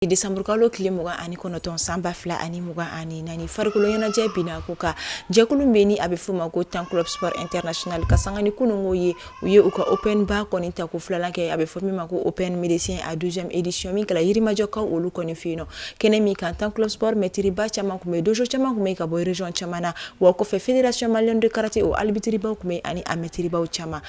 Desambre kalo kile mugan ani konoton samba fila ani mugan ani nani farikolo ɲɛnajɛ bina ko ka jɛkulu bɛ ni a bɛ f'o ma ko Tan Club Sport International ka sanga ni kunungo ye u ye u ka open bar kɔni ta ko filanan kɛ a bɛ fɔ min ma ko Open Médecins a 12e édition min kɛla Yirimajɔkaw olu kɔni fɛ yen nɔ kɛnɛ min kan Tan Club Sport maitre ba caman kun bɛ dojo caman kun bɛ ka bɔ région caman na wa kɔfɛ Fédération Malienne de Karaté o arbitre baw kun bɛ ani a maitre baw caman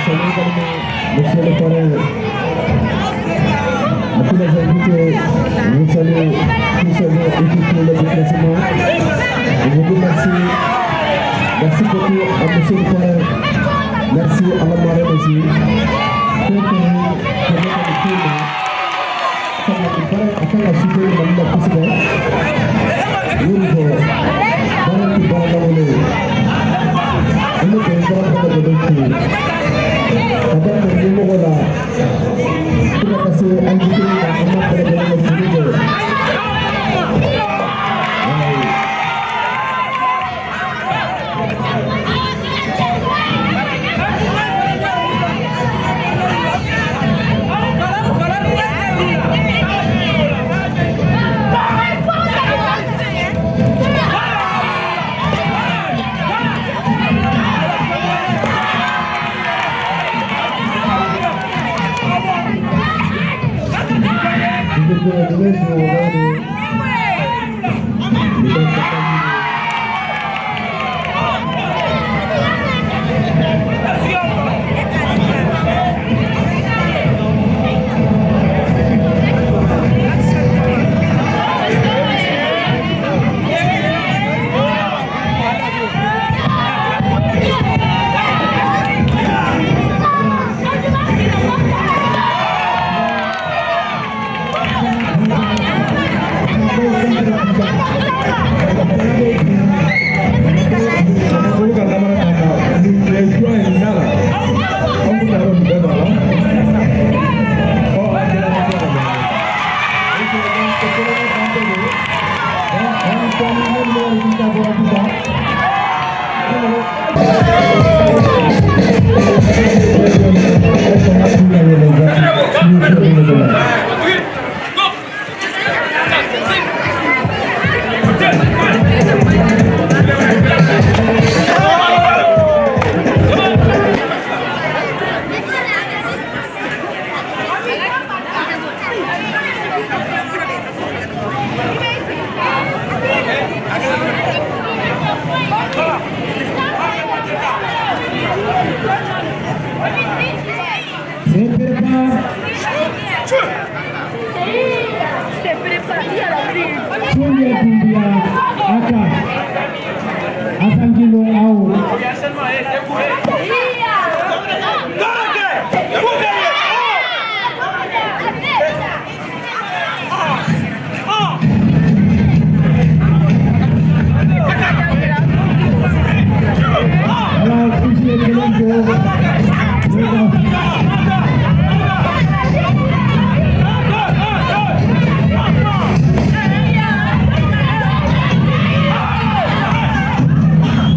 Monsieur le parrain, à tous les invités, vous saluez tous ceux qui ont écouté le déplacement. Je vous remercie. Merci beaucoup à monsieur le parrain. Merci à la marraine aussi.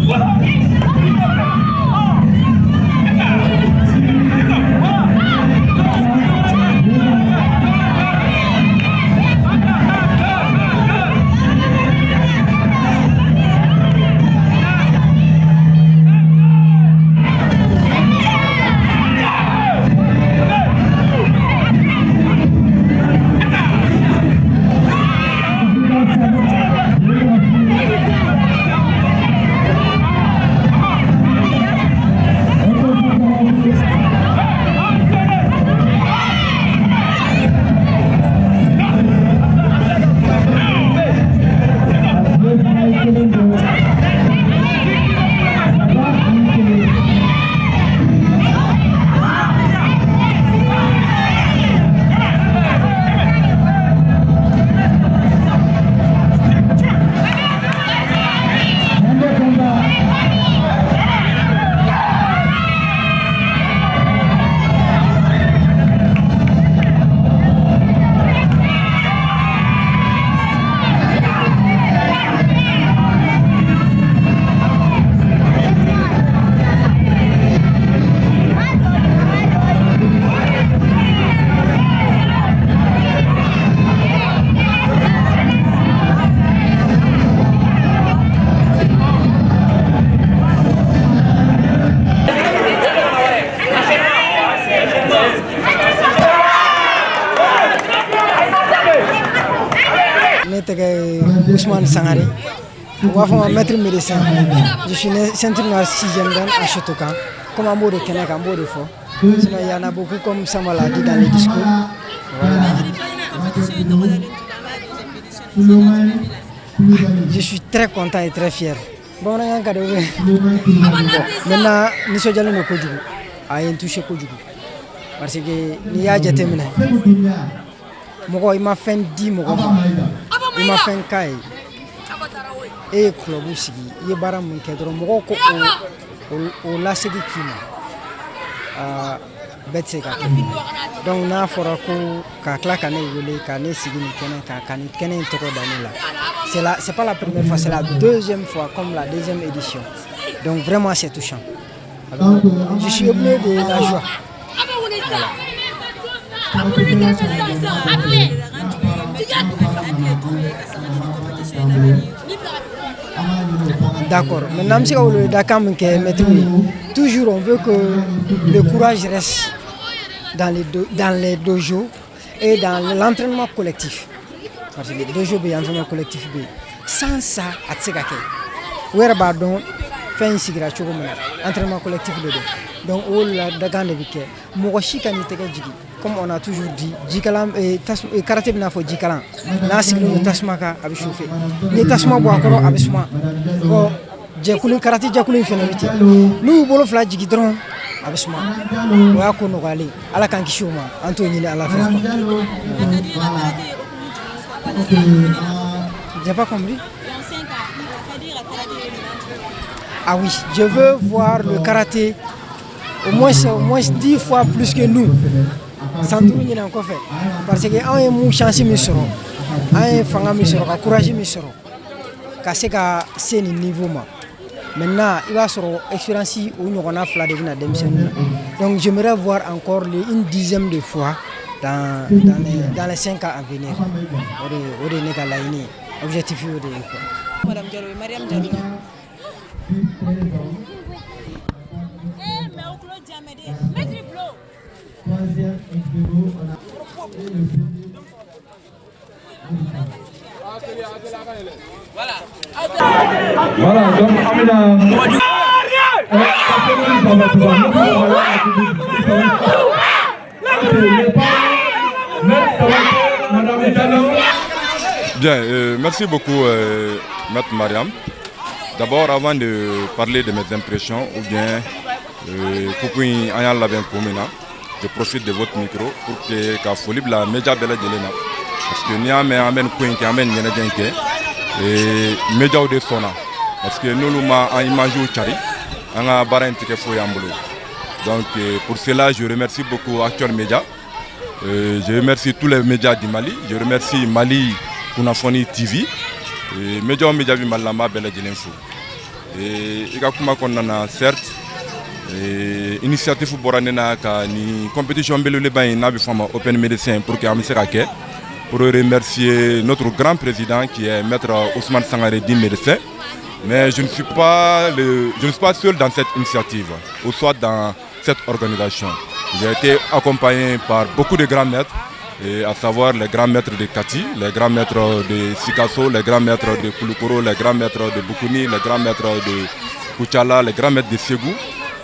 What? Sangare. Maître médecin. Je suis ceinture noire 6e dan à Shotokan. Comme un mot de Kenya, un mot de faux. Sinon, il y en a beaucoup comme ça m'a dit dans les discours. Voilà. Je suis très content et très fier. Bon, maintenant, nous sommes allés au Kodjougou. À y toucher Kodjougou. Parce que il y a des témoins. Il m'a fait 10 mots. Il m'a fait un cas. Et club aussi. Il y a baram mon cadre. Moroko au la série qui m'a. Betseka. Donc na fora ko ka kla kané yolé kané sigini kenen toko danila. C'est pas la première fois, c'est la deuxième fois comme la deuxième édition. Donc vraiment c'est touchant. Alors, je suis ému de la joie. D'accord. Maintenant, si on le Dakar toujours on veut que le courage reste dans les dojos et dans l'entraînement collectif. Parce que les dojos et l'entraînement collectif, sans ça, à Tségake, où est-ce que fait une cigarette entraînement collectif de deux. Donc, on a Dakar de Viké. Comme on a toujours dit, Jikalam et karaté n'a pas Jikalam. Là, c'est le Tasmaka a chauffé. Les Tasma boit encore avec moi. Jakulu karaté Jakulu finalité. Nous, Bolo Fla Jikidron avec moi. Wako no Wali, à la Kankishuma, Anthony à la fin. J'ai pas compris. Ah oui, je veux voir le karaté au moins 10 fois plus que nous. Sans tout le monde fait. Parce que on est mon chance misoro, on est fanga misoro, courage misoro. Parce que c'est le niveau ma. Maintenant, il va sur expérience où nous on a fait la démission. Donc j'aimerais voir encore une dizaine de fois dans les 5 ans à venir. Objectif de Madame Diallo, Mariam Diallo. Voilà, donc Amina. Bien, merci beaucoup, Maître Mariam. D'abord, avant de parler de mes impressions, ou bien Koukoui Ayan Laben Koumina, je profite de votre micro pour que la folie de la média de la Djelena. Parce que nous avons un point qui amène et média de Sona. Parce que nous avons une image au Tchari, on a un ticket fouillé en boulot. Donc pour cela, je remercie beaucoup Actual Média. Je remercie tous les médias du Mali. Je remercie Mali Kunafoni TV. Et média du Malama Bela Djelenfou. Et il y a certes initiative pour une compétition Open Medicine pour que pour remercier notre grand président qui est Maître Ousmane Sangaré Di médecin. Mais je ne suis pas seul dans cette initiative, ou soit dans cette organisation. J'ai été accompagné par beaucoup de grands maîtres, à savoir les grands maîtres de Kati, les grands maîtres de Sikasso, les grands maîtres de Kouloukoro, les grands maîtres de Boukouni, les grands maîtres de Kouchala, les grands maîtres de Ségou,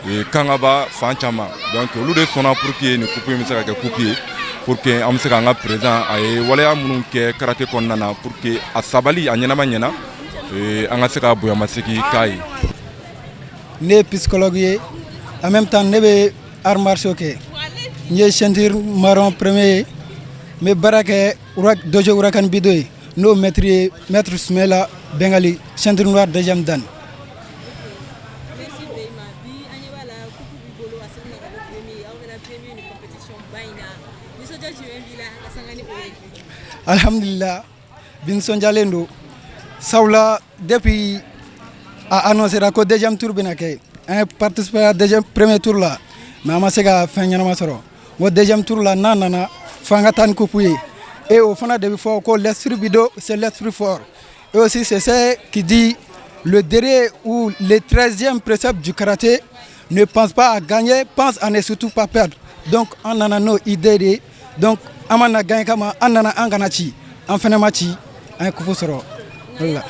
et Kangaba, Fanchama. Donc, nous sommes pour qu'il y ait une coupe pour que nous soyons présents et voilà nous que karaté konnana pour que a sabali a nyana manyana et anga seka boya maseki kai né psychologue en même temps né art martiaux ke ñe ceinture marron premier mais barake urak dojo urakan bidoy no maître Smela Bengali ceinture noire deuxième dan. Alhamdulillah, bin sonjalendo. Saoula depuis a annoncé la deuxième tour binake. Un participé à deuxième premier tour là. Mais amasega fin nyama soro. Au deuxième tour là nana fangatan coupuye. Et au fond de fois que l'esprit bido c'est l'esprit fort. Et aussi c'est ce qui dit le dernier ou le 13e précepte du karaté ne pense pas à gagner, pense à ne surtout pas perdre. Donc on a nos idées. Donc amana gagné kama anana anganachi en fin de match un coup soro. Voilà.